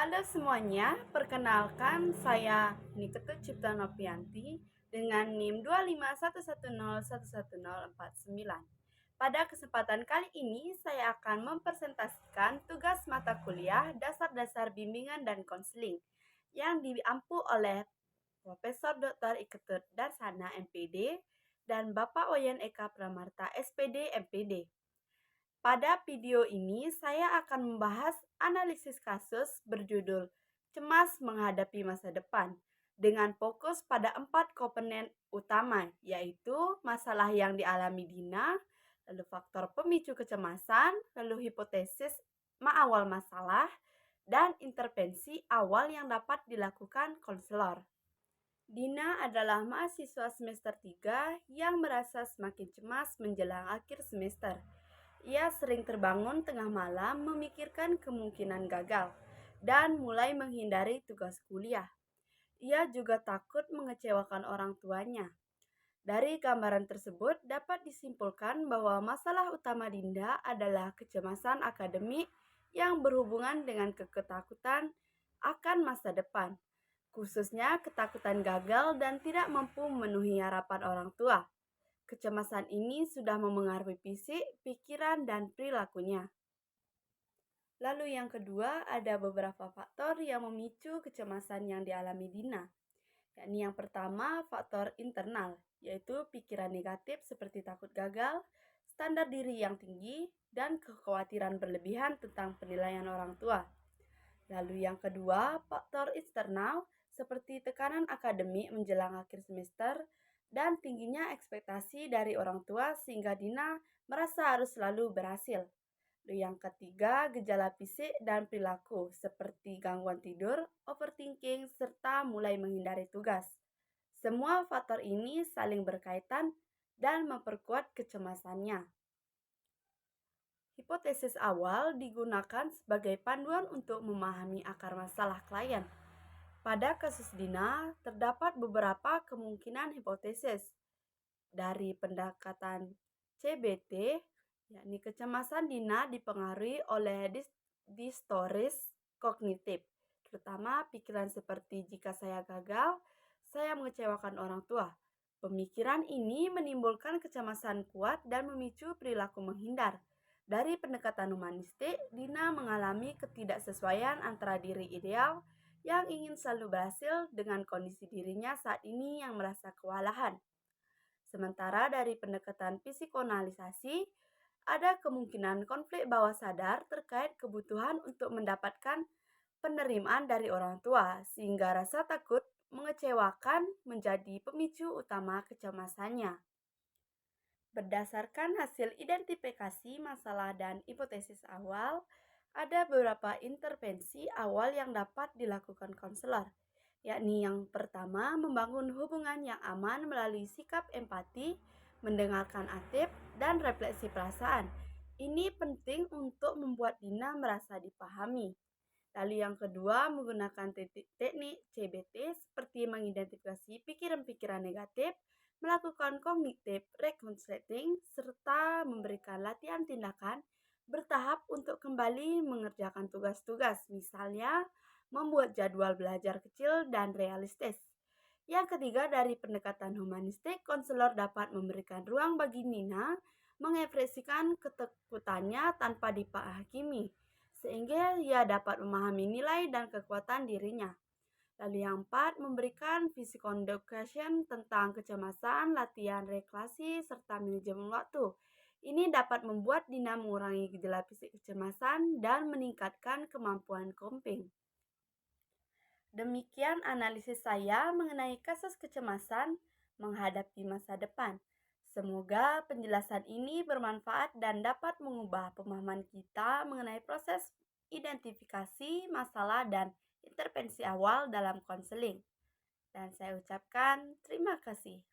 Halo semuanya, perkenalkan saya Niketut Cipta Nopianti dengan NIM 25110110049. Pada kesempatan kali ini, saya akan mempresentasikan tugas mata kuliah Dasar-Dasar Bimbingan dan Konseling yang diampu oleh Profesor Dr. Iketut Darsana MPD dan Bapak Wayan Eka Pramarta SPD MPD. Pada video ini, saya akan membahas analisis kasus berjudul Cemas Menghadapi Masa Depan dengan fokus pada 4 komponen utama, yaitu masalah yang dialami Dina, lalu faktor pemicu kecemasan, lalu hipotesis awal masalah, dan intervensi awal yang dapat dilakukan konselor. Dina adalah mahasiswa semester 3 yang merasa semakin cemas menjelang akhir semester. Ia sering terbangun tengah malam memikirkan kemungkinan gagal dan mulai menghindari tugas kuliah. Ia juga takut mengecewakan orang tuanya. Dari gambaran tersebut dapat disimpulkan bahwa masalah utama Dinda adalah kecemasan akademik yang berhubungan dengan ketakutan akan masa depan, khususnya ketakutan gagal dan tidak mampu memenuhi harapan orang tua. Kecemasan ini sudah memengaruhi fisik, pikiran, dan perilakunya. Lalu yang kedua, ada beberapa faktor yang memicu kecemasan yang dialami Dina. Yakni yang pertama, faktor internal, yaitu pikiran negatif seperti takut gagal, standar diri yang tinggi, dan kekhawatiran berlebihan tentang penilaian orang tua. Lalu yang kedua, faktor eksternal seperti tekanan akademik menjelang akhir semester dan tingginya ekspektasi dari orang tua sehingga Dina merasa harus selalu berhasil. Lalu yang ketiga, gejala fisik dan perilaku seperti gangguan tidur, overthinking, serta mulai menghindari tugas. Semua faktor ini saling berkaitan dan memperkuat kecemasannya. Hipotesis awal digunakan sebagai panduan untuk memahami akar masalah klien. Pada kasus Dina, terdapat beberapa kemungkinan hipotesis. Dari pendekatan CBT, yakni kecemasan Dina dipengaruhi oleh distoris kognitif, terutama pikiran seperti jika saya gagal, saya mengecewakan orang tua. Pemikiran ini menimbulkan kecemasan kuat dan memicu perilaku menghindar. Dari pendekatan humanistik, Dina mengalami ketidaksesuaian antara diri ideal yang ingin selalu berhasil dengan kondisi dirinya saat ini yang merasa kewalahan. Sementara dari pendekatan psikoanalisasi, ada kemungkinan konflik bawah sadar terkait kebutuhan untuk mendapatkan penerimaan dari orang tua, sehingga rasa takut mengecewakan menjadi pemicu utama kecemasannya. Berdasarkan hasil identifikasi masalah dan hipotesis awal, ada beberapa intervensi awal yang dapat dilakukan konselor, yakni yang pertama membangun hubungan yang aman melalui sikap empati, mendengarkan aktif, dan refleksi perasaan. Ini penting untuk membuat Dina merasa dipahami. Lalu yang kedua, menggunakan teknik CBT seperti mengidentifikasi pikiran-pikiran negatif, melakukan cognitive reconstructing, serta memberikan latihan tindakan bertahap untuk kembali mengerjakan tugas-tugas, misalnya membuat jadwal belajar kecil dan realistis. Yang ketiga, dari pendekatan humanistik, konselor dapat memberikan ruang bagi Nina mengekspresikan ketakutannya tanpa dipahami, sehingga ia dapat memahami nilai dan kekuatan dirinya. Lalu yang keempat, memberikan physical education tentang kecemasan, latihan relasi, serta manajemen waktu. Ini dapat membuat Dina mengurangi gejala fisik kecemasan dan meningkatkan kemampuan coping. Demikian analisis saya mengenai kasus kecemasan menghadapi masa depan. Semoga penjelasan ini bermanfaat dan dapat mengubah pemahaman kita mengenai proses identifikasi masalah dan intervensi awal dalam konseling. Dan saya ucapkan terima kasih.